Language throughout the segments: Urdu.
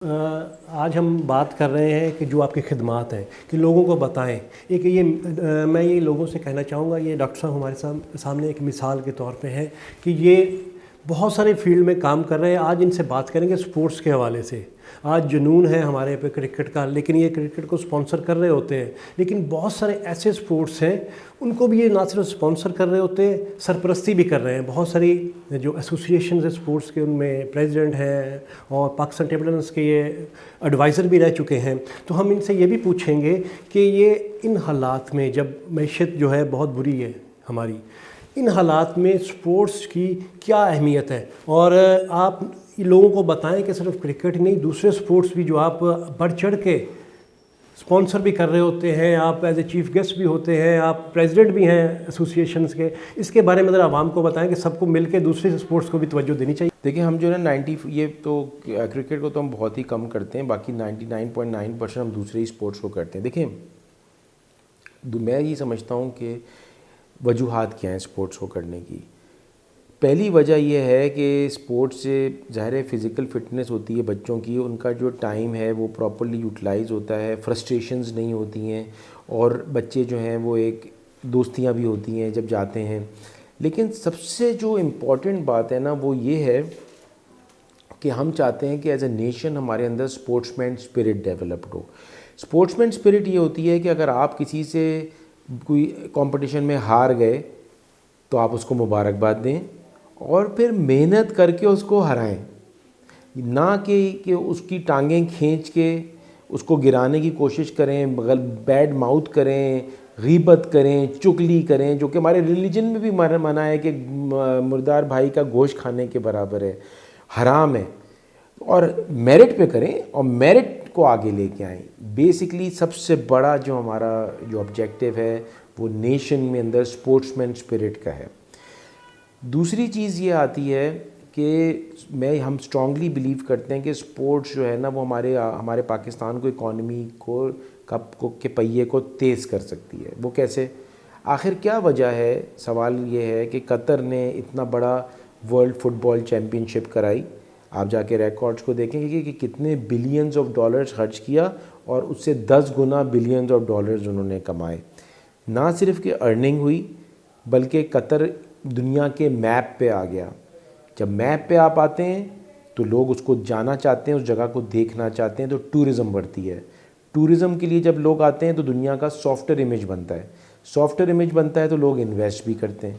آج ہم بات کر رہے ہیں کہ جو آپ کی خدمات ہیں کہ لوگوں کو بتائیں. ایک یہ میں یہ لوگوں سے کہنا چاہوں گا، یہ ڈاکٹر صاحب ہمارے سامنے ایک مثال کے طور پہ ہیں کہ یہ بہت سارے فیلڈ میں کام کر رہے ہیں. آج ان سے بات کریں گے سپورٹس کے حوالے سے. آج جنون ہے ہمارے پہ کرکٹ کا، لیکن یہ کرکٹ کو سپانسر کر رہے ہوتے ہیں. لیکن بہت سارے ایسے سپورٹس ہیں ان کو بھی یہ نہ صرف سپانسر کر رہے ہوتے ہیں، سرپرستی بھی کر رہے ہیں. بہت ساری جو ایسوسیشنز ہیں سپورٹس کے، ان میں پریزیڈنٹ ہیں اور پاکستان ٹیبل ٹینس کے یہ ایڈوائزر بھی رہ چکے ہیں. تو ہم ان سے یہ بھی پوچھیں گے کہ یہ ان حالات میں جب معیشت جو ہے بہت بری ہے ہماری، ان حالات میں سپورٹس کی کیا اہمیت ہے، اور آپ لوگوں کو بتائیں کہ صرف کرکٹ ہی نہیں، دوسرے سپورٹس بھی جو آپ بڑھ چڑھ کے اسپانسر بھی کر رہے ہوتے ہیں، آپ ایز اے چیف گیسٹ بھی ہوتے ہیں، آپ پریزیڈنٹ بھی ہیں ایسوسیشنز کے. اس کے بارے میں ذرا عوام کو بتائیں کہ سب کو مل کے دوسرے اسپورٹس کو بھی توجہ دینی چاہیے. دیکھیں، ہم جو ہے نا یہ تو کرکٹ کو تو ہم بہت ہی کم کرتے ہیں، باقی 99.9% ہم دوسرے ہی اسپورٹس کو کرتے ہیں. دیکھیں، میں یہ سمجھتا ہوں کہ وجوہات کیا ہیں اسپورٹس کو کرنے کی. پہلی وجہ یہ ہے کہ اسپورٹس سے ظاہر ہے فزیکل فٹنس ہوتی ہے بچوں کی، ان کا جو ٹائم ہے وہ پراپرلی یوٹیلائز ہوتا ہے، فرسٹریشنز نہیں ہوتی ہیں، اور بچے جو ہیں وہ ایک دوستیاں بھی ہوتی ہیں جب جاتے ہیں. لیکن سب سے جو امپورٹنٹ بات ہے نا وہ یہ ہے کہ ہم چاہتے ہیں کہ ایز اے نیشن ہمارے اندر اسپورٹس مین اسپرٹ ڈیولپڈ ہو. اسپورٹس مین اسپرٹ یہ ہوتی ہے کہ اگر آپ کسی سے کوئی کمپٹیشن میں ہار گئے تو آپ اس کو مبارکباد دیں اور پھر محنت کر کے اس کو ہرائیں، نہ کہ اس کی ٹانگیں کھینچ کے اس کو گرانے کی کوشش کریں، بیڈ ماؤتھ کریں، غیبت کریں، چغلی کریں، جو کہ ہمارے ریلیجن میں بھی منع ہے کہ مردار بھائی کا گوشت کھانے کے برابر ہے، حرام ہے. اور میرٹ پہ کریں اور میرٹ کو آگے لے کے آئیں. بیسکلی سب سے بڑا جو ہمارا جو آبجیکٹیو ہے وہ نیشن میں اندر اسپورٹس مین اسپرٹ کا ہے. دوسری چیز یہ آتی ہے کہ ہم اسٹرانگلی بلیو کرتے ہیں کہ اسپورٹس جو ہے نا وہ ہمارے پاکستان کو اکانومی کے پہیے کو تیز کر سکتی ہے. وہ کیسے؟ آخر کیا وجہ ہے؟ سوال یہ ہے کہ قطر نے اتنا بڑا ورلڈ فٹ بال چیمپئن شپ کرائی. آپ جا کے ریکارڈز کو دیکھیں گے کہ کتنے بلینز آف ڈالرز خرچ کیا اور اس سے 10 گنا بلینز آف ڈالرز انہوں نے کمائے. نہ صرف کہ ارننگ ہوئی بلکہ قطر دنیا کے میپ پہ آ گیا. جب میپ پہ آپ آتے ہیں تو لوگ اس کو جانا چاہتے ہیں، اس جگہ کو دیکھنا چاہتے ہیں، تو ٹورزم بڑھتی ہے. ٹورزم کے لیے جب لوگ آتے ہیں تو دنیا کا سافٹ ویئر امیج بنتا ہے. سافٹ ویئر امیج بنتا ہے تو لوگ انویسٹ بھی کرتے ہیں.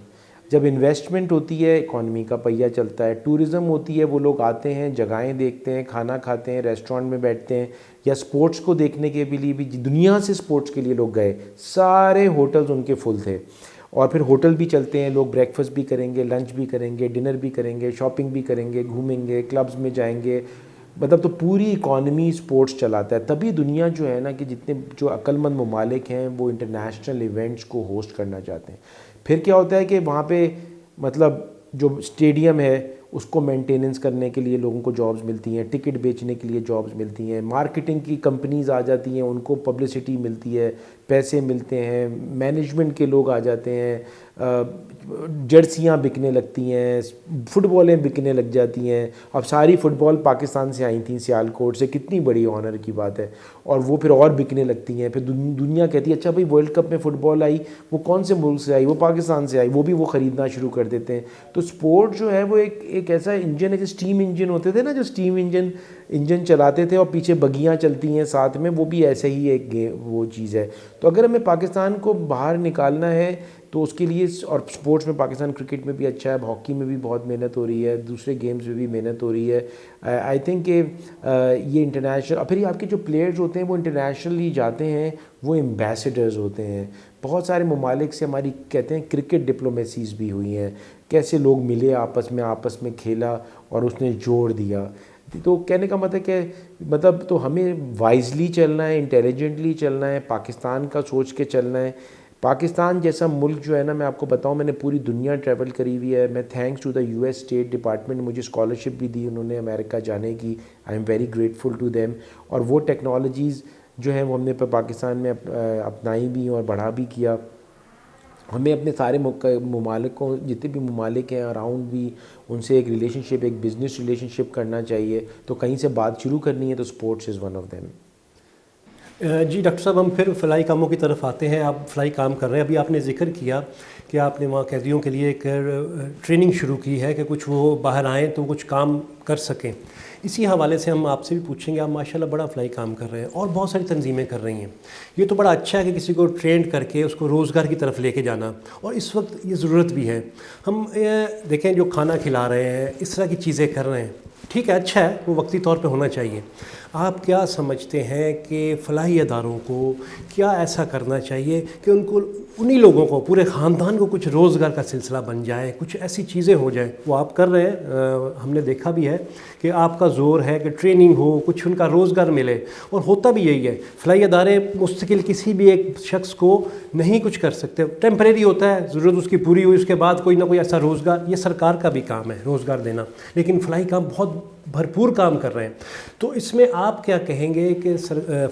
جب انویسٹمنٹ ہوتی ہے اکانومی کا پہیہ چلتا ہے. ٹورزم ہوتی ہے، وہ لوگ آتے ہیں، جگہیں دیکھتے ہیں، کھانا کھاتے ہیں، ریسٹورنٹ میں بیٹھتے ہیں، یا سپورٹس کو دیکھنے کے لیے بھی دنیا سے سپورٹس کے لیے لوگ گئے. سارے ہوٹلز ان کے فل تھے، اور پھر ہوٹل بھی چلتے ہیں، لوگ بریک فاسٹ بھی کریں گے، لنچ بھی کریں گے، ڈنر بھی کریں گے، شاپنگ بھی کریں گے، گھومیں گے، کلبز میں جائیں گے. مطلب تو پوری اکانومی سپورٹس چلاتا ہے. تبھی دنیا جو ہے نا کہ جتنے جو عقل مند ممالک ہیں وہ انٹرنیشنل ایونٹس کو ہوسٹ کرنا چاہتے ہیں. پھر کیا ہوتا ہے کہ وہاں پہ مطلب جو اسٹیڈیم ہے اس کو مینٹیننس کرنے کے لیے لوگوں کو جابز ملتی ہیں، ٹکٹ بیچنے کے لیے جابز ملتی ہیں، مارکیٹنگ کی کمپنیز آ جاتی ہیں، ان کو پبلسٹی ملتی ہے، پیسے ملتے ہیں، مینجمنٹ کے لوگ آ جاتے ہیں، جرسیاں بکنے لگتی ہیں، فٹ بالیں بکنے لگ جاتی ہیں. اب ساری فٹ بال پاکستان سے آئی تھیں، سیالکوٹ سے، کتنی بڑی آنر کی بات ہے. اور وہ پھر اور بکنے لگتی ہیں. پھر دنیا کہتی ہے اچھا بھائی ورلڈ کپ میں فٹ بال آئی، وہ کون سے ملک سے آئی؟ وہ پاکستان سے آئی. وہ خریدنا شروع کر دیتے ہیں. تو سپورٹ جو ہے وہ ایک ایسا انجن ہے، جو اسٹیم انجن ہوتے تھے نا، جو اسٹیم انجن چلاتے تھے اور پیچھے بگیاں چلتی ہیں ساتھ میں، وہ بھی ایسے ہی ایک وہ چیز ہے. تو اگر ہمیں پاکستان کو باہر نکالنا ہے تو اس کے لیے، اور سپورٹس میں پاکستان کرکٹ میں بھی اچھا ہے، ہاکی میں بھی بہت محنت ہو رہی ہے، دوسرے گیمز میں بھی محنت ہو رہی ہے. آئی تھنک کہ یہ انٹرنیشنل، اور پھر آپ کے جو پلیئرز ہوتے ہیں وہ انٹرنیشنلی جاتے ہیں، وہ ایمبیسڈرز ہوتے ہیں. بہت سارے ممالک سے ہماری کہتے ہیں کرکٹ ڈپلومیسیز بھی ہوئی ہیں، کیسے لوگ ملے آپس میں کھیلا اور اس نے جوڑ دیا. تو کہنے کا مطلب کہ تو ہمیں وائزلی چلنا ہے، انٹیلیجنٹلی چلنا ہے، پاکستان کا سوچ کے چلنا ہے. پاکستان جیسا ملک جو ہے نا، میں آپ کو بتاؤں، میں نے پوری دنیا ٹریول کری ہوئی ہے. میں thanks to the US state department, مجھے اسکالرشپ بھی دی انہوں نے امریکہ جانے کی. I am very grateful to them. اور وہ ٹیکنالوجیز جو ہیں وہ ہم نے پاکستان میں اپنائی بھی اور بڑھا بھی کیا. ہمیں اپنے سارے ممالکوں جتنے بھی ممالک ہیں اراؤنڈ بھی ان سے ایک ریلیشن شپ، ایک بزنس ریلیشن شپ کرنا چاہیے. تو کہیں سے بات شروع کرنی ہے تو sports is one of them. جی ڈاکٹر صاحب، ہم پھر فلاحی کاموں کی طرف آتے ہیں. آپ فلاحی کام کر رہے ہیں. ابھی آپ نے ذکر کیا کہ آپ نے وہاں قیدیوں کے لیے ایک ٹریننگ شروع کی ہے کہ کچھ وہ باہر آئیں تو کچھ کام کر سکیں. اسی حوالے سے ہم آپ سے بھی پوچھیں گے. آپ ماشاءاللہ بڑا فلاحی کام کر رہے ہیں اور بہت ساری تنظیمیں کر رہی ہیں. یہ تو بڑا اچھا ہے کہ کسی کو ٹرینڈ کر کے اس کو روزگار کی طرف لے کے جانا، اور اس وقت یہ ضرورت بھی ہے. ہم دیکھیں جو کھانا کھلا رہے ہیں، اس طرح کی چیزیں کر رہے ہیں، ٹھیک ہے، اچھا ہے، وہ وقتی طور پہ ہونا چاہیے. آپ کیا سمجھتے ہیں کہ فلاحی اداروں کو کیا ایسا کرنا چاہیے کہ ان کو، انہی لوگوں کو، پورے خاندان کو کچھ روزگار کا سلسلہ بن جائے، کچھ ایسی چیزیں ہو جائیں؟ وہ آپ کر رہے ہیں، ہم نے دیکھا بھی ہے کہ آپ کا زور ہے کہ ٹریننگ ہو، کچھ ان کا روزگار ملے. اور ہوتا بھی یہی ہے. فلاحی ادارے مستقل کسی بھی ایک شخص کو نہیں کچھ کر سکتے، ٹیمپریری ہوتا ہے، ضرورت اس کی پوری ہوئی اس کے بعد کوئی نہ کوئی ایسا روزگار. یہ سرکار کا بھی کام ہے روزگار دینا، لیکن فلاحی کام بہت بھرپور کام کر رہے ہیں. تو اس میں آپ کیا کہیں گے کہ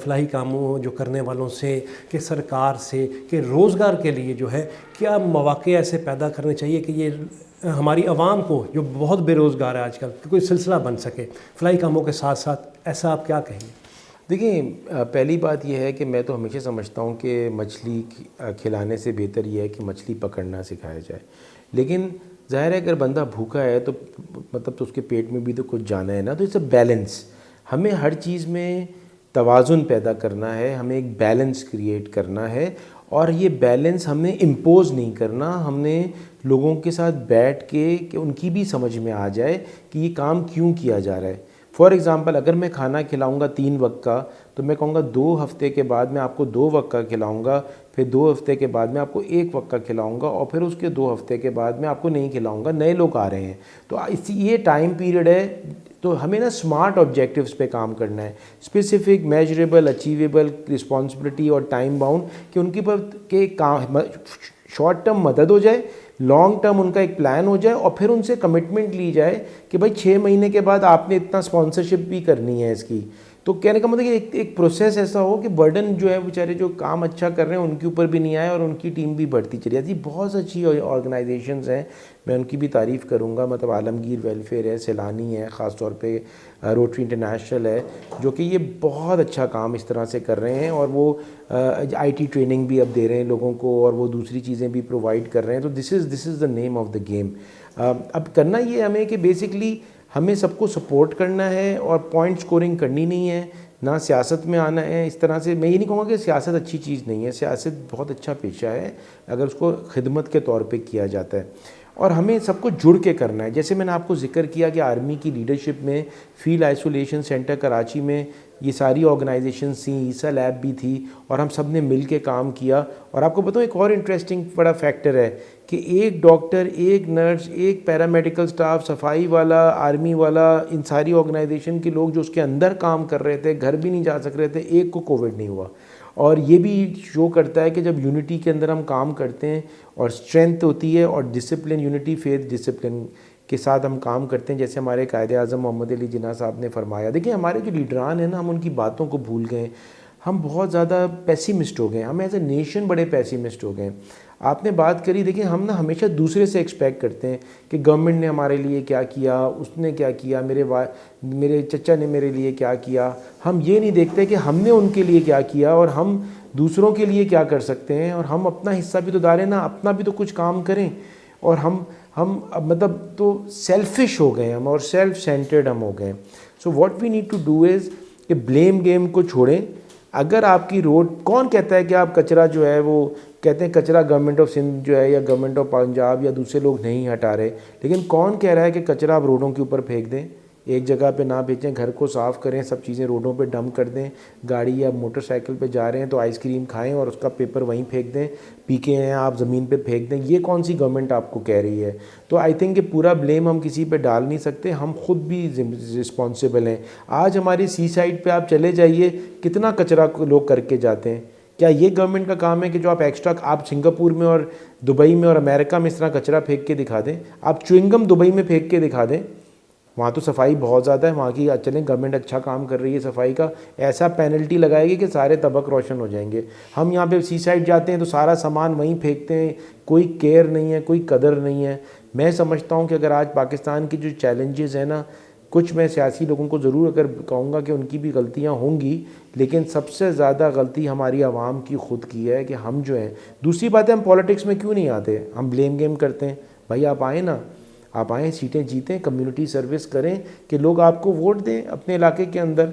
فلاحی کاموں جو کرنے والوں سے، کہ سرکار سے، کہ روزگار کے لیے جو ہے کیا مواقع ایسے پیدا کرنے چاہیے کہ یہ ہماری عوام کو جو بہت بے روزگار ہے آج کل، کہ کوئی سلسلہ بن سکے فلاحی کاموں کے ساتھ ساتھ؟ ایسا آپ کیا کہیں گے؟ دیکھیں، پہلی بات یہ ہے کہ میں تو ہمیشہ سمجھتا ہوں کہ مچھلی کھلانے سے بہتر یہ ہے کہ مچھلی پکڑنا سکھایا جائے. لیکن ظاہر ہے اگر بندہ بھوکا ہے تو مطلب تو اس کے پیٹ میں بھی تو کچھ جانا ہے نا. تو اٹس اے بیلنس. ہمیں ہر چیز میں توازن پیدا کرنا ہے، ہمیں ایک بیلنس کریٹ کرنا ہے. اور یہ بیلنس ہم نے امپوز نہیں کرنا، ہم نے لوگوں کے ساتھ بیٹھ کے کہ ان کی بھی سمجھ میں آ جائے کہ یہ کام کیوں کیا جا رہا ہے. فار ایگزامپل، اگر میں کھانا کھلاؤں گا 3 وقت کا، تو میں کہوں گا 2 ہفتے کے بعد میں آپ کو 2 وقت کا کھلاؤں گا، پھر 2 ہفتے کے بعد میں آپ کو 1 وقت کا کھلاؤں گا، اور پھر اس کے 2 ہفتے کے بعد میں آپ کو نہیں کھلاؤں گا. نئے لوگ آ رہے ہیں تو یہ ٹائم پیریڈ ہے. تو ہمیں نا سمارٹ آبجیکٹیوز پہ کام کرنا ہے، اسپیسیفک، میجریبل، اچیویبل، رسپانسبلٹی اور ٹائم باؤنڈ، کہ ان کے پر کہ شارٹ ٹرم مدد ہو جائے، لانگ ٹرم ان کا ایک پلان ہو جائے، اور پھر ان سے کمٹمنٹ لی جائے کہ بھائی 6 مہینے کے بعد آپ نے اتنا اسپانسرشپ بھی کرنی ہے اس کی. تو کہنے کا مطلب کہ ایک پروسیس ایسا ہو کہ برڈن جو ہے بیچارے جو کام اچھا کر رہے ہیں ان کے اوپر بھی نہیں آئے اور ان کی ٹیم بھی بڑھتی چلی جاتی. بہت اچھی آرگنائزیشنز ہیں، میں ان کی بھی تعریف کروں گا. مطلب عالمگیر ویلفیئر ہے، سیلانی ہے، خاص طور پہ روٹری انٹرنیشنل ہے، جو کہ یہ بہت اچھا کام اس طرح سے کر رہے ہیں. اور وہ آئی ٹی ٹریننگ بھی اب دے رہے ہیں لوگوں کو، اور وہ دوسری چیزیں بھی پرووائڈ کر رہے ہیں. تو دس از دا نیم آف دا گیم. اب کرنا یہ ہمیں کہ بیسکلی ہمیں سب کو سپورٹ کرنا ہے، اور پوائنٹ سکورنگ کرنی نہیں ہے، نہ سیاست میں آنا ہے. اس طرح سے میں یہ نہیں کہوں گا کہ سیاست اچھی چیز نہیں ہے، سیاست بہت اچھا پیشہ ہے اگر اس کو خدمت کے طور پہ کیا جاتا ہے. اور ہمیں سب کو جڑ کے کرنا ہے. جیسے میں نے آپ کو ذکر کیا کہ آرمی کی لیڈرشپ میں فیلڈ آئسولیشن سینٹر کراچی میں یہ ساری آرگنائزیشنز تھیں، عیسیٰ لیب بھی تھی، اور ہم سب نے مل کے کام کیا. اور آپ کو بتاؤں ایک اور انٹرسٹنگ بڑا فیکٹر ہے کہ ایک ڈاکٹر، ایک نرس، ایک پیرامیڈیکل سٹاف، صفائی والا، آرمی والا، ان ساری آرگنائزیشن کے لوگ جو اس کے اندر کام کر رہے تھے، گھر بھی نہیں جا سک رہے تھے، ایک کو کووڈ نہیں ہوا. اور یہ بھی شو کرتا ہے کہ جب یونٹی کے اندر ہم کام کرتے ہیں اور اسٹرینتھ ہوتی ہے اور ڈسپلن، یونٹی فیتھ ڈسپلن کے ساتھ ہم کام کرتے ہیں، جیسے ہمارے قائد اعظم محمد علی جناح صاحب نے فرمایا. دیکھیں ہمارے جو لیڈران ہیں نا، ہم ان کی باتوں کو بھول گئے، ہم بہت زیادہ پیسیمسٹ ہو گئے، ہم ایز اے نیشن بڑے پیسیمسٹ ہو گئے. آپ نے بات کری، دیکھیں ہم نا ہمیشہ دوسرے سے ایکسپیکٹ کرتے ہیں کہ گورنمنٹ نے ہمارے لیے کیا کیا، اس نے کیا کیا، میرے چچا نے میرے لیے کیا کیا. ہم یہ نہیں دیکھتے کہ ہم نے ان کے لیے کیا کیا اور ہم دوسروں کے لیے کیا کر سکتے ہیں، اور ہم اپنا حصہ بھی تو ڈالیں نا، اپنا بھی تو کچھ کام کریں. اور ہم مطلب تو سیلفش ہو گئے ہم، اور سیلف سینٹرڈ ہم ہو گئے. So what we need to do is کہ بلیم گیم کو چھوڑیں. اگر آپ کی روڈ، کون کہتا ہے کہ آپ کچرا جو ہے، وہ کہتے ہیں کچرا گورنمنٹ آف سندھ جو ہے یا گورنمنٹ آف پنجاب یا دوسرے لوگ نہیں ہٹا رہے، لیکن کون کہہ رہا ہے کہ کچرا آپ روڈوں کے اوپر پھینک دیں؟ ایک جگہ پہ نہ بھیجیں، گھر کو صاف کریں، سب چیزیں روڈوں پہ ڈمپ کر دیں. گاڑی یا موٹر سائیکل پہ جا رہے ہیں تو آئس کریم کھائیں اور اس کا پیپر وہیں پھینک دیں، پی کے ہیں آپ زمین پہ پھینک دیں. یہ کون سی گورنمنٹ آپ کو کہہ رہی ہے؟ تو آئی تھنک کہ پورا بلیم ہم کسی پہ ڈال نہیں سکتے، ہم خود بھی رسپانسیبل ہیں. آج ہماری سی سائڈ پہ آپ چلے جائیے، کتنا کچرا لوگ کر کے جاتے ہیں. کیا یہ گورنمنٹ کا کام ہے کہ جو آپ ایکسٹرا، آپ سنگاپور میں اور دبئی میں اور امریکہ میں اس طرح کچرا پھینک کے دکھا دیں؟ آپ چوئنگم دبئی میں پھینک کے دکھا دیں، وہاں تو صفائی بہت زیادہ ہے، وہاں کی چلیں گورنمنٹ اچھا کام کر رہی ہے صفائی کا، ایسا پینلٹی لگائے گی کہ سارے طبق روشن ہو جائیں گے۔ ہم یہاں پہ سی سائڈ جاتے ہیں تو سارا سامان وہیں پھینکتے ہیں، کوئی کیئر نہیں ہے، کوئی قدر نہیں ہے۔ میں سمجھتا ہوں کہ اگر آج پاکستان کی جو چیلنجز ہیں نا، کچھ میں سیاسی لوگوں کو ضرور اگر کہوں گا کہ ان کی بھی غلطیاں ہوں گی، لیکن سب سے زیادہ غلطی ہماری عوام کی خود کی ہے کہ ہم جو ہیں، دوسری بات ہے ہم پولیٹکس میں کیوں نہیں آتے، ہم بلیم گیم کرتے ہیں۔ بھائی آپ آئیں نا، آپ آئیں، سیٹیں جیتیں، کمیونٹی سروس کریں کہ لوگ آپ کو ووٹ دیں اپنے علاقے کے اندر۔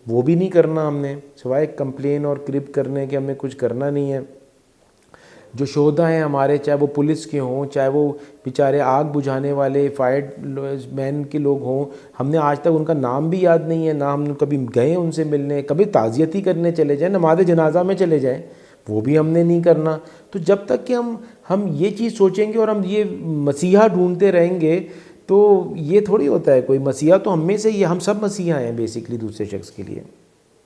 وہ بھی نہیں کرنا ہم نے، سوائے کمپلین اور کرپ کرنے کے ہمیں کچھ کرنا نہیں ہے۔ جو شہدا ہیں ہمارے، چاہے وہ پولیس کے ہوں، چاہے وہ بیچارے آگ بجھانے والے فائر مین کے لوگ ہوں، ہم نے آج تک ان کا نام بھی یاد نہیں ہے، نہ ہم کبھی گئے ان سے ملنے، کبھی تعزیتی کرنے چلے جائیں، نماز جنازہ میں چلے جائیں، وہ بھی ہم نے نہیں کرنا۔ تو جب تک کہ ہم یہ چیز سوچیں گے اور ہم یہ مسیحا ڈھونڈتے رہیں گے تو یہ تھوڑی ہوتا ہے کوئی مسیحا، تو ہم میں سے یہ ہم سب مسیحا ہیں بیسکلی دوسرے شخص کے لیے۔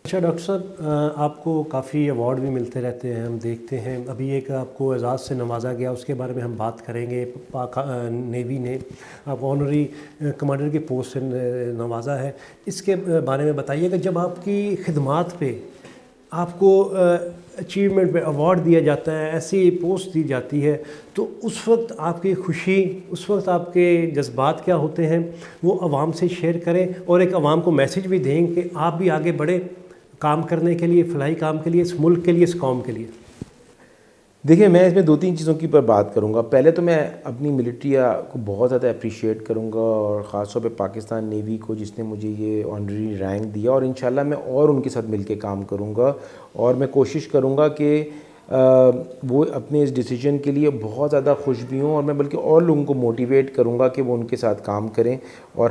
اچھا ڈاکٹر صاحب، آپ کو کافی ایوارڈ بھی ملتے رہتے ہیں، ہم دیکھتے ہیں، ابھی ایک آپ کو اعزاز سے نوازا گیا، اس کے بارے میں ہم بات کریں گے۔ پاک نیوی نے آپ آنری کمانڈر کی پوسٹ سے نوازا ہے، اس کے بارے میں بتائیے کہ جب آپ کی خدمات پہ آپ کو اچیومنٹ پہ ایوارڈ دیا جاتا ہے، ایسی پوسٹ دی جاتی ہے، تو اس وقت آپ کی خوشی، اس وقت آپ کے جذبات کیا ہوتے ہیں، وہ عوام سے شیئر کریں اور ایک عوام کو میسج بھی دیں کہ آپ بھی آگے بڑھیں کام کرنے کے لیے، فلاحی کام کے لیے، اس ملک کے لیے، اس قوم کے لیے۔ دیکھیں میں اس میں 2-3 چیزوں کی پر بات کروں گا۔ پہلے تو میں اپنی ملٹری کو بہت زیادہ اپریشیٹ کروں گا، اور خاص طور پہ پاکستان نیوی کو جس نے مجھے یہ آنری رینک دیا، اور انشاءاللہ میں اور ان کے ساتھ مل کے کام کروں گا، اور میں کوشش کروں گا کہ وہ اپنے اس ڈیسیجن کے لیے بہت زیادہ خوش بھی ہوں، اور میں بلکہ اور لوگوں کو موٹیویٹ کروں گا کہ وہ ان کے ساتھ کام کریں، اور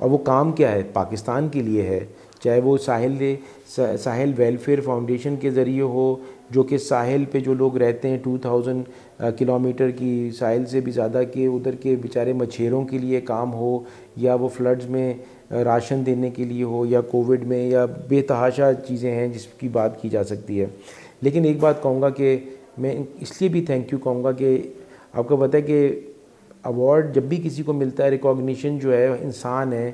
وہ کام کیا ہے، پاکستان کے لیے ہے، چاہے وہ ساحل ویلفیئر فاؤنڈیشن کے ذریعے ہو، جو کہ ساحل پہ جو لوگ رہتے ہیں 2000 کلومیٹر کی ساحل سے بھی زیادہ کے ادھر کے بیچارے مچھیروں کے لیے کام ہو، یا وہ فلڈز میں راشن دینے کے لیے ہو، یا کووڈ میں، یا بے تحاشا چیزیں ہیں جس کی بات کی جا سکتی ہے۔ لیکن ایک بات کہوں گا کہ میں اس لیے بھی تھینک یو کہوں گا کہ آپ کو پتہ ہے کہ ایوارڈ جب بھی کسی کو ملتا ہے، ریکاگنیشن جو ہے، انسان ہے،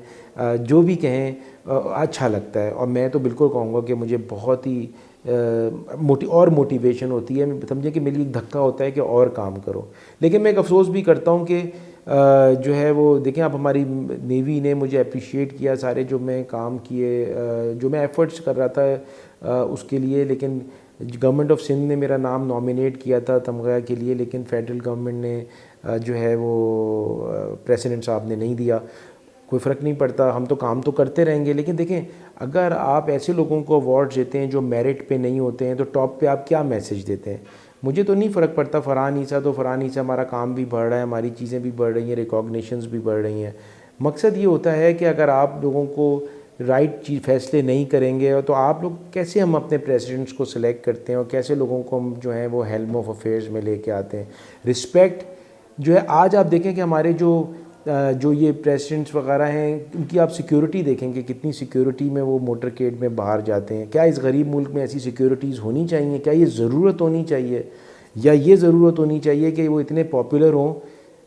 جو بھی کہیں اچھا لگتا ہے، اور میں تو بالکل کہوں گا کہ مجھے بہت ہی موٹیویشن ہوتی ہے، سمجھیں کہ میری ایک دھکا ہوتا ہے کہ اور کام کرو۔ لیکن میں ایک افسوس بھی کرتا ہوں کہ جو ہے وہ دیکھیں آپ، ہماری نیوی نے مجھے اپریشیٹ کیا سارے جو میں کام کیے، جو میں ایفرٹس کر رہا تھا اس کے لیے، لیکن گورنمنٹ آف سندھ نے میرا نام نامینیٹ کیا تھا تمغہ کے لیے، لیکن فیڈرل گورنمنٹ نے جو ہے وہ پریسیڈنٹ صاحب نے نہیں دیا۔ کوئی فرق نہیں پڑتا، ہم تو کام تو کرتے رہیں گے، لیکن دیکھیں اگر آپ ایسے لوگوں کو ایوارڈ دیتے ہیں جو میرٹ پہ نہیں ہوتے ہیں، تو ٹاپ پہ آپ کیا میسج دیتے ہیں؟ مجھے تو نہیں فرق پڑتا، فرحان عیسیٰ تو فرحان عیسیٰ، ہمارا کام بھی بڑھ رہا ہے، ہماری چیزیں بھی بڑھ رہی ہیں، ریکاگنیشنز بھی بڑھ رہی ہیں۔ مقصد یہ ہوتا ہے کہ اگر آپ لوگوں کو رائٹ فیصلے نہیں کریں گے، تو آپ لوگ کیسے، ہم اپنے پریزیڈنٹس کو سلیکٹ کرتے ہیں، اور کیسے لوگوں کو ہم جو ہیں وہ ہیلم آف افیئرز میں لے کے آتے ہیں۔ رسپیکٹ جو ہے، آج آپ دیکھیں کہ ہمارے جو یہ پریزیڈنٹس وغیرہ ہیں، ان کی آپ سیکیورٹی دیکھیں کہ کتنی سیکیورٹی میں وہ موٹرکیڈ میں باہر جاتے ہیں۔ کیا اس غریب ملک میں ایسی سیکیورٹیز ہونی چاہیے؟ کیا یہ ضرورت ہونی چاہیے؟ یا یہ ضرورت ہونی چاہیے کہ وہ اتنے پاپولر ہوں،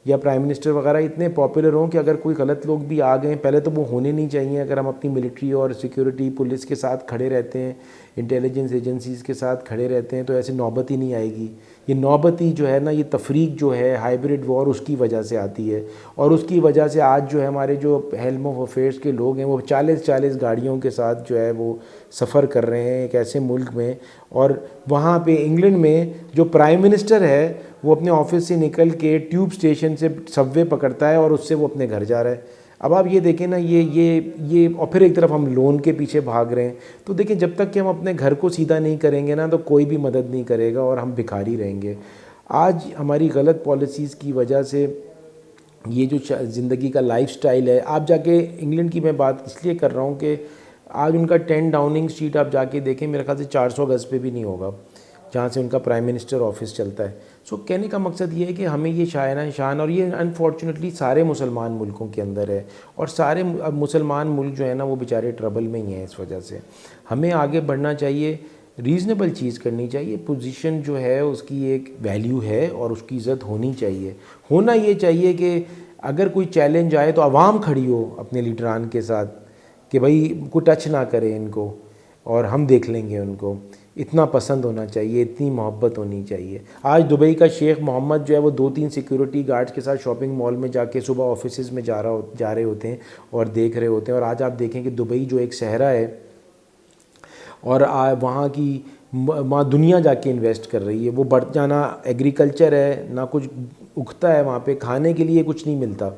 یا پرائم منسٹر وغیرہ اتنے پاپولر ہوں کہ اگر کوئی غلط لوگ بھی آ گئے، پہلے تو وہ ہونے نہیں چاہیے۔ اگر ہم اپنی ملٹری اور سیکیورٹی پولیس کے ساتھ کھڑے رہتے ہیں، انٹیلیجنس ایجنسیز کے ساتھ کھڑے رہتے ہیں، تو ایسے نوبت ہی نہیں آئے گی۔ یہ نوبت ہی جو ہے نا، یہ تفریق جو ہے، ہائبرڈ وار، اس کی وجہ سے آتی ہے، اور اس کی وجہ سے آج جو ہے ہمارے جو ہیلم آف افیئرس کے لوگ ہیں، وہ 40 گاڑیوں کے ساتھ جو ہے وہ سفر کر رہے ہیں ایک ایسے ملک میں، اور وہاں پہ انگلینڈ میں جو پرائم منسٹر ہے وہ اپنے آفس سے نکل کے ٹیوب اسٹیشن سے سب وے پکڑتا ہے، اور اس سے وہ اپنے گھر جا رہا ہے۔ اب آپ یہ دیکھیں نا، یہ اور پھر ایک طرف ہم لون کے پیچھے بھاگ رہے ہیں۔ تو دیکھیں جب تک کہ ہم اپنے گھر کو سیدھا نہیں کریں گے نا، تو کوئی بھی مدد نہیں کرے گا، اور ہم بھکاری رہیں گے۔ آج ہماری غلط پالیسیز کی وجہ سے یہ جو زندگی کا لائف سٹائل ہے، آپ جا کے انگلینڈ کی میں بات اس لیے کر رہا ہوں کہ آج ان کا 10 ڈاؤننگ اسٹریٹ آپ جا کے دیکھیں، میرے خیال سے 400 گز پہ بھی نہیں ہوگا جہاں سے ان کا پرائم منسٹر آفس چلتا ہے۔ سو کہنے کا مقصد یہ ہے کہ ہمیں یہ شاعرہ شان، اور یہ انفارچونیٹلی سارے مسلمان ملکوں کے اندر ہے، اور سارے مسلمان ملک جو ہے نا وہ بیچارے ٹربل میں ہی ہیں۔ اس وجہ سے ہمیں آگے بڑھنا چاہیے، ریزنیبل چیز کرنی چاہیے۔ پوزیشن جو ہے اس کی ایک ویلیو ہے، اور اس کی عزت ہونی چاہیے۔ ہونا یہ چاہیے کہ اگر کوئی چیلنج آئے تو عوام کھڑی ہو اپنے لیڈران کے ساتھ کہ بھائی کوئی ٹچ نہ کرے ان کو اور ہم دیکھ لیں گے ان کو. اتنا پسند ہونا چاہیے, اتنی محبت ہونی چاہیے. آج دبئی کا شیخ محمد جو ہے وہ 2-3 سیکیورٹی گارڈز کے ساتھ شاپنگ مال میں جا کے صبح آفیسز میں جا رہے ہوتے ہیں اور دیکھ رہے ہوتے ہیں. اور آج آپ دیکھیں کہ دبئی جو ایک صحرا ہے اور وہاں کی دنیا جا کے انویسٹ کر رہی ہے. وہ بڑھ جانا ایگریکلچر ہے, نہ کچھ اگتا ہے وہاں پہ, کھانے کے لیے کچھ نہیں ملتا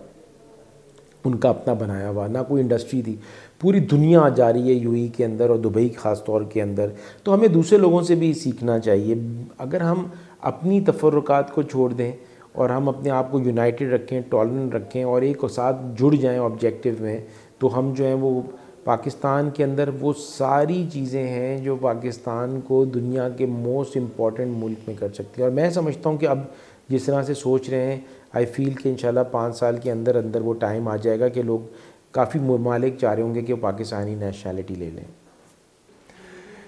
ان کا اپنا بنایا ہوا, نہ کوئی انڈسٹری تھی. پوری دنیا جا رہی ہے یو ای کے اندر اور دبئی خاص طور کے اندر. تو ہمیں دوسرے لوگوں سے بھی سیکھنا چاہیے. اگر ہم اپنی تفرقات کو چھوڑ دیں اور ہم اپنے آپ کو یونائٹڈ رکھیں, ٹالرنٹ رکھیں اور ایک ساتھ جڑ جائیں آبجیکٹیو میں, تو ہم جو ہیں وہ پاکستان کے اندر وہ ساری چیزیں ہیں جو پاکستان کو دنیا کے موسٹ امپورٹنٹ ملک میں کر سکتی ہیں. اور میں سمجھتا ہوں کہ اب جس طرح سے سوچ رہے ہیں, آئی فیل کہ انشاءاللہ 5 سال کے اندر وہ ٹائم آ جائے گا کہ لوگ کافی ممالک چاہ رہے ہوں گے کہ وہ پاکستانی نیشنلٹی لے لیں.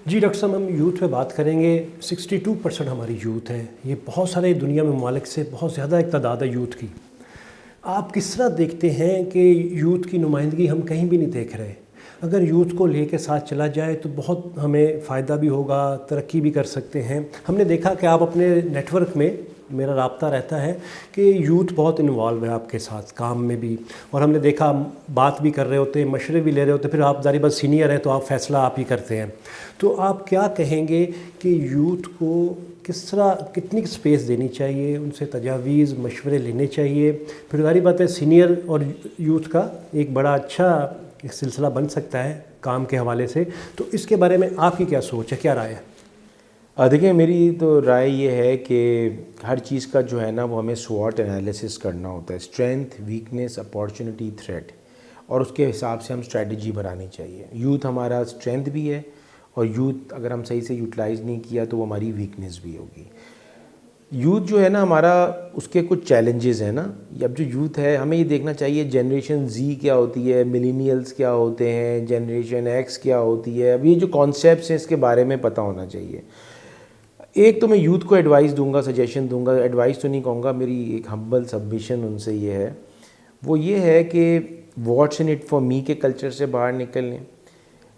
جی ڈاکٹر صاحب, ہم یوتھ پہ بات کریں گے. 62% ہماری یوتھ ہے. یہ بہت سارے دنیا میں ممالک سے بہت زیادہ ایک تعداد ہے یوتھ کی. آپ کس طرح دیکھتے ہیں کہ یوتھ کی نمائندگی ہم کہیں بھی نہیں دیکھ رہے؟ اگر یوتھ کو لے کے ساتھ چلا جائے تو بہت ہمیں فائدہ بھی ہوگا, ترقی بھی کر سکتے ہیں. ہم نے دیکھا کہ آپ اپنے نیٹ ورک میں, میرا رابطہ رہتا ہے کہ یوتھ بہت انوالو ہے آپ کے ساتھ کام میں بھی, اور ہم نے دیکھا بات بھی کر رہے ہوتے ہیں, مشورے بھی لے رہے ہوتے ہیں. پھر آپ ظاہر بات سینئر ہیں تو آپ فیصلہ آپ ہی کرتے ہیں. تو آپ کیا کہیں گے کہ یوتھ کو کس طرح کتنی سپیس دینی چاہیے, ان سے تجاویز مشورے لینے چاہیے؟ پھر ظاہر بات ہے سینئر اور یوتھ کا ایک بڑا اچھا ایک سلسلہ بن سکتا ہے کام کے حوالے سے. تو اس کے بارے میں آپ کی کیا سوچ ہے, کیا رائے ہے؟ دیکھیں, میری تو رائے یہ ہے کہ ہر چیز کا جو ہے نا وہ ہمیں سوٹ انالیسس کرنا ہوتا ہے, اسٹرینتھ, ویکنیس, اپارچونٹی, تھریٹ, اور اس کے حساب سے ہم اسٹریٹجی بنانی چاہیے. یوتھ ہمارا اسٹرینتھ بھی ہے اور یوتھ اگر ہم صحیح سے یوٹیلائز نہیں کیا تو وہ ہماری ویکنیس بھی ہوگی. یوتھ جو ہے نا ہمارا, اس کے کچھ چیلنجز ہیں نا. اب جو یوتھ ہے ہمیں یہ دیکھنا چاہیے جنریشن زی کیا ہوتی ہے, ملینیلز کیا ہوتے ہیں, جنریشن ایکس کیا ہوتی ہے. اب یہ جو کانسیپٹس ہیں اس کے بارے میں پتہ ہونا چاہیے. ایک تو میں یوتھ کو ایڈوائس دوں گا, سجیشن دوں گا, ایڈوائس تو نہیں کہوں گا, میری ایک ہمبل سبمیشن ان سے یہ ہے, وہ یہ ہے کہ what's in it for me کے کلچر سے باہر نکلیں,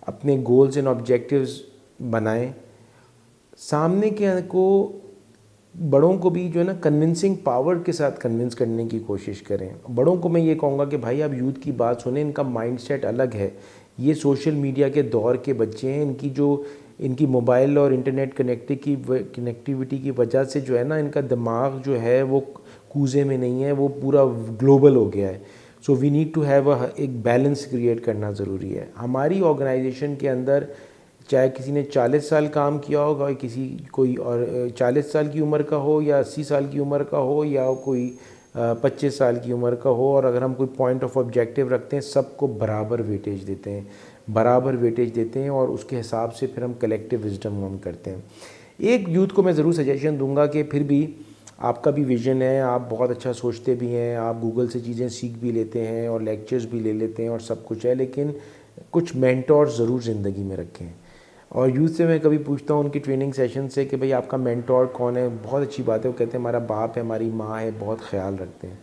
اپنے گولز اینڈ آبجیکٹیوز بنائیں, سامنے کے کو بڑوں کو بھی جو ہے نا کنونسنگ پاور کے ساتھ کنونس کرنے کی کوشش کریں. بڑوں کو میں یہ کہوں گا کہ بھائی آپ یوتھ کی بات سنیں, ان کا مائنڈ سیٹ الگ ہے. یہ سوشل میڈیا کے دور کے بچے ہیں, ان کی موبائل اور انٹرنیٹ کنیکٹیوٹی کی وجہ سے جو ہے نا ان کا دماغ جو ہے وہ کوزے میں نہیں ہے, وہ پورا گلوبل ہو گیا ہے. سو وی نیڈ ٹو ہیو ایک بیلنس کریٹ کرنا ضروری ہے. ہماری آرگنائزیشن کے اندر چاہے کسی نے 40 سال کام کیا ہوگا, کوئی اور 40 سال کی عمر کا ہو یا 80 سال کی عمر کا ہو یا کوئی 25 سال کی عمر کا ہو, اور اگر ہم کوئی پوائنٹ آف آبجیکٹیو رکھتے ہیں, سب کو برابر ویٹیج دیتے ہیں اور اس کے حساب سے پھر ہم کلیکٹیو وزڈم ہم کرتے ہیں. ایک یوتھ کو میں ضرور سجیشن دوں گا کہ پھر بھی آپ کا بھی ویژن ہے, آپ بہت اچھا سوچتے بھی ہیں, آپ گوگل سے چیزیں سیکھ بھی لیتے ہیں اور لیکچرز بھی لے لیتے ہیں اور سب کچھ ہے, لیکن کچھ مینٹورز ضرور زندگی میں رکھیں. اور یوتھ سے میں کبھی پوچھتا ہوں ان کی ٹریننگ سیشن سے کہ بھئی آپ کا مینٹور کون ہے, بہت اچھی بات ہے, وہ کہتے ہیں ہمارا باپ ہے, ہماری ماں ہے, بہت خیال رکھتے ہیں.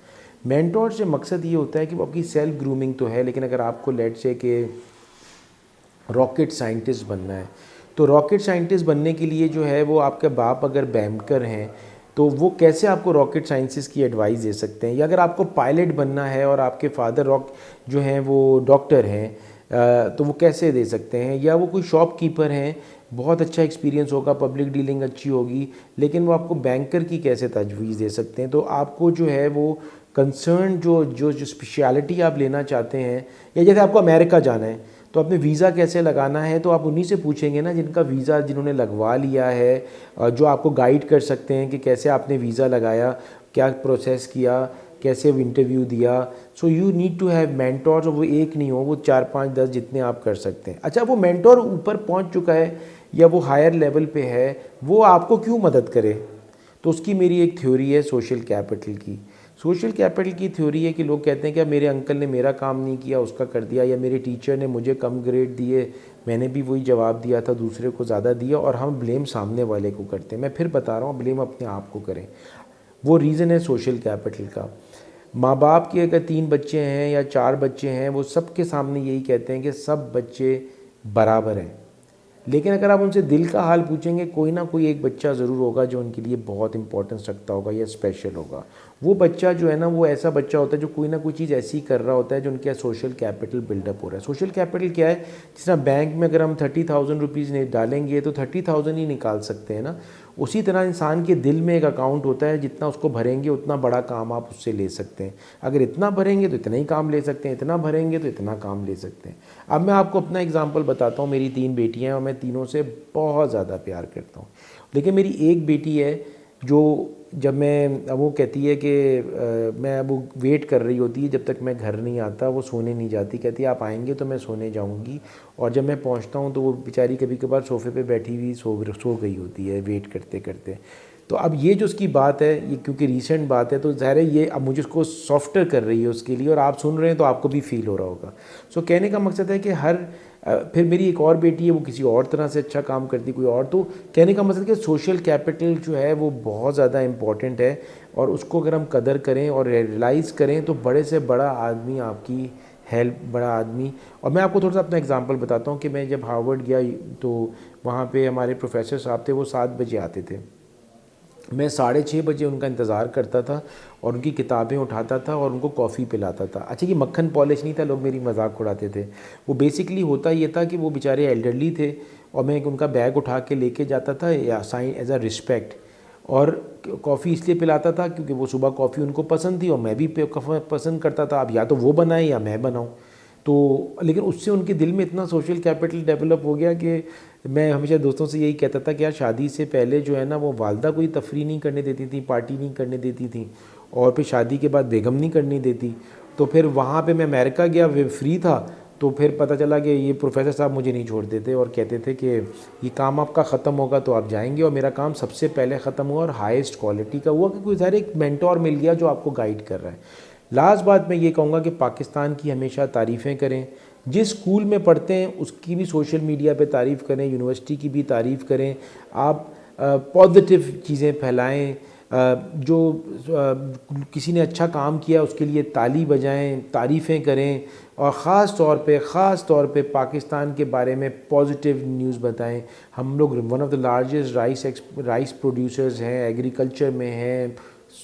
مینٹور سے مقصد یہ ہوتا ہے کہ وہ آپ کی سیلف گرومنگ تو ہے, لیکن اگر آپ کو لیٹ سے کہ راکٹ سائنٹسٹ بننا ہے, تو راکٹ سائنٹسٹ بننے کے لیے جو ہے وہ آپ کے باپ اگر بینکر ہیں تو وہ کیسے آپ کو راکٹ سائنسز کی ایڈوائس دے سکتے ہیں. یا اگر آپ کو پائلٹ بننا ہے اور آپ کے فادر جو ہیں وہ ڈاکٹر ہیں تو وہ کیسے دے سکتے ہیں. یا وہ کوئی شاپ کیپر ہیں, بہت اچھا ایکسپیرینس ہوگا, پبلک ڈیلنگ اچھی ہوگی, لیکن وہ آپ کو بینکر کی کیسے تجویز دے سکتے ہیں. تو آپ کو جو ہے وہ کنسرن جو اسپیشلٹی آپ لینا چاہتے ہیں, یا جیسے آپ کو امریکہ جانا ہے تو آپ نے ویزا کیسے لگانا ہے, تو آپ انہی سے پوچھیں گے نا جن کا ویزا جنہوں نے لگوا لیا ہے, جو آپ کو گائیڈ کر سکتے ہیں کہ کیسے آپ نے ویزا لگایا, کیا پروسیس کیا, کیسے انٹرویو دیا. So you need to have mentors, اور وہ ایک نہیں ہو, وہ 4 5 10 جتنے آپ کر سکتے ہیں. اچھا, وہ مینٹور اوپر پہنچ چکا ہے یا وہ ہائر لیول پہ ہے, وہ آپ کو کیوں مدد کرے؟ تو اس کی میری ایک تھیوری ہے سوشل کیپٹل کی. سوشل کیپٹل کی تھیوری ہے کہ لوگ کہتے ہیں کہ میرے انکل نے میرا کام نہیں کیا, اس کا کر دیا, یا میرے ٹیچر نے مجھے کم گریڈ دیے, میں نے بھی وہی جواب دیا تھا, دوسرے کو زیادہ دیا, اور ہم بلیم سامنے والے کو کرتے ہیں. میں پھر بتا رہا ہوں, بلیم اپنے آپ کو کریں. وہ ریزن ہے سوشل کیپٹل کا. ماں باپ کے اگر 3 بچے ہیں یا 4 بچے ہیں وہ سب کے سامنے یہی کہتے ہیں کہ سب بچے برابر ہیں، لیکن اگر آپ ان سے دل کا حال پوچھیں گے کوئی نہ کوئی ایک بچہ ضرور ہوگا جو ان کے لیے بہت امپورٹنس رکھتا ہوگا یا اسپیشل ہوگا. وہ بچہ جو ہے نا وہ ایسا بچہ ہوتا ہے جو کوئی نہ کوئی چیز ایسی کر رہا ہوتا ہے جو ان کے سوشل کیپٹل بلڈ اپ ہو رہا ہے. سوشل کیپٹل کیا ہے؟ جس طرح بینک میں اگر ہم 30,000 روپیز ڈالیں گے تو 30,000 ہی نکال سکتے ہیں نا. اسی طرح انسان کے دل میں ایک اکاؤنٹ ہوتا ہے، جتنا اس کو بھریں گے اتنا بڑا کام آپ اس سے لے سکتے ہیں. اگر اتنا بھریں گے تو اتنا ہی کام لے سکتے ہیں، اتنا بھریں گے تو اتنا کام لے سکتے ہیں. اب میں آپ کو اپنا اگزامپل بتاتا ہوں. میری 3 بیٹیاں ہیں اور میں تینوں سے بہت زیادہ پیار کرتا ہوں. لیکن میری ایک بیٹی ہے جو جب میں وہ کہتی ہے کہ میں وہ ویٹ کر رہی ہوتی ہے جب تک میں گھر نہیں آتا، وہ سونے نہیں جاتی. کہتی ہے آپ آئیں گے تو میں سونے جاؤں گی، اور جب میں پہنچتا ہوں تو وہ بیچاری کبھی کبھار صوفے پہ بیٹھی ہوئی سو گئی ہوتی ہے ویٹ کرتے کرتے. تو اب یہ جو اس کی بات ہے، یہ کیونکہ ریسنٹ بات ہے تو ظاہر ہے یہ اب مجھے اس کو سافٹر کر رہی ہے اس کے لیے، اور آپ سن رہے ہیں تو آپ کو بھی فیل ہو رہا ہوگا. سو کہنے کا مقصد ہے کہ پھر میری ایک اور بیٹی ہے وہ کسی اور طرح سے اچھا کام کرتی کوئی اور. تو کہنے کا مقصد کہ سوشل کیپٹل جو ہے وہ بہت زیادہ امپورٹنٹ ہے، اور اس کو اگر ہم قدر کریں اور ریئلائز کریں تو بڑے سے بڑا آدمی آپ کی ہیلپ، بڑا آدمی. اور میں آپ کو تھوڑا سا اپنا اگزامپل بتاتا ہوں کہ میں جب ہارورڈ گیا تو وہاں پہ ہمارے پروفیسر صاحب تھے، وہ 7 بجے آتے تھے. میں 6:30 بجے ان کا انتظار کرتا تھا اور ان کی کتابیں اٹھاتا تھا اور ان کو کافی پلاتا تھا. اچھا یہ مکھن پالش نہیں تھا، لوگ میری مذاق اڑاتے تھے. وہ بیسکلی ہوتا یہ تھا کہ وہ بیچارے ایلڈرلی تھے اور میں ان کا بیگ اٹھا کے لے کے جاتا تھا سائن ایز اے رسپیکٹ. اور کافی اس لیے پلاتا تھا کیونکہ وہ صبح کافی ان کو پسند تھی اور میں بھی پسند کرتا تھا. اب یا تو وہ بنائیں یا میں بناؤں. تو لیکن اس سے ان کے دل میں اتنا سوشل کیپٹل ڈیولپ ہو گیا کہ میں ہمیشہ دوستوں سے یہی کہتا تھا کہ یار شادی سے پہلے جو ہے نا وہ والدہ کوئی تفریح نہیں کرنے دیتی تھی، پارٹی نہیں کرنے دیتی تھیں، اور پھر شادی کے بعد بیگم نہیں کرنے دیتی. تو پھر وہاں پہ میں امریکہ گیا، فری تھا، تو پھر پتہ چلا کہ یہ پروفیسر صاحب مجھے نہیں چھوڑ دیتے اور کہتے تھے کہ یہ کام آپ کا ختم ہوگا تو آپ جائیں گے. اور میرا کام سب سے پہلے ختم ہوا اور ہائیسٹ کوالٹی کا ہوا کہ کوئی ظاہر ایک مینٹور مل گیا جو آپ کو گائیڈ کر رہا ہے. لاسٹ بات میں یہ کہوں گا کہ پاکستان کی ہمیشہ تعریفیں کریں. جس اسکول میں پڑھتے ہیں اس کی بھی سوشل میڈیا پہ تعریف کریں، یونیورسٹی کی بھی تعریف کریں. آپ پازیٹیو چیزیں پھیلائیں. جو کسی نے اچھا کام کیا اس کے لیے تالی بجائیں، تعریفیں کریں، اور خاص طور پہ پاکستان کے بارے میں پازیٹیو نیوز بتائیں. ہم لوگ one of the largest rice producers ہیں، ایگریکلچر میں ہیں.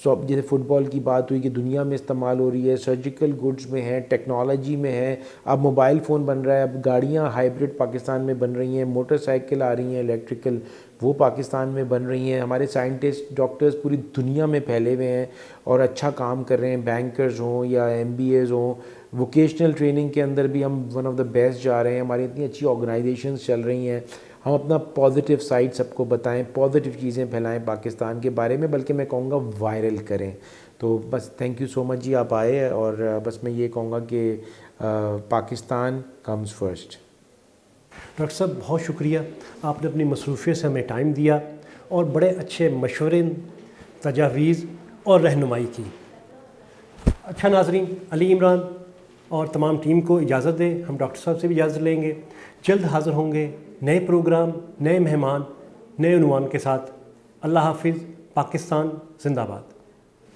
جیسے فٹ بال کی بات ہوئی کہ دنیا میں استعمال ہو رہی ہے، سرجیکل گڈز میں ہے، ٹیکنالوجی میں ہے. اب موبائل فون بن رہا ہے، اب گاڑیاں ہائیبرڈ پاکستان میں بن رہی ہیں، موٹر سائیکل آ رہی ہیں الیکٹریکل، وہ پاکستان میں بن رہی ہیں. ہمارے سائنٹسٹ ڈاکٹرز پوری دنیا میں پھیلے ہوئے ہیں اور اچھا کام کر رہے ہیں. بینکرز ہوں یا MBAs ہوں، ووکیشنل ٹریننگ کے اندر بھی ہم ون آف دا بیسٹ جا رہے ہیں. ہماری اتنی اچھی آرگنائزیشنز چل رہی ہیں. ہم اپنا پازیٹیو سائڈ سب کو بتائیں، پازیٹیو چیزیں پھیلائیں پاکستان کے بارے میں، بلکہ میں کہوں گا وائرل کریں. تو بس تھینک یو سو مچ جی، آپ آئے. اور بس میں یہ کہوں گا کہ پاکستان کمز فرسٹ. ڈاکٹر صاحب بہت شکریہ، آپ نے اپنی مصروفیت سے ہمیں ٹائم دیا اور بڑے اچھے مشورے، تجاویز اور رہنمائی کی. اچھا ناظرین، علی عمران اور تمام ٹیم کو اجازت دیں. ہم ڈاکٹر صاحب سے بھی اجازت لیں گے. جلد حاضر ہوں گے نئے پروگرام، نئے مہمان، نئے عنوان کے ساتھ. اللہ حافظ. پاکستان زندہ باد.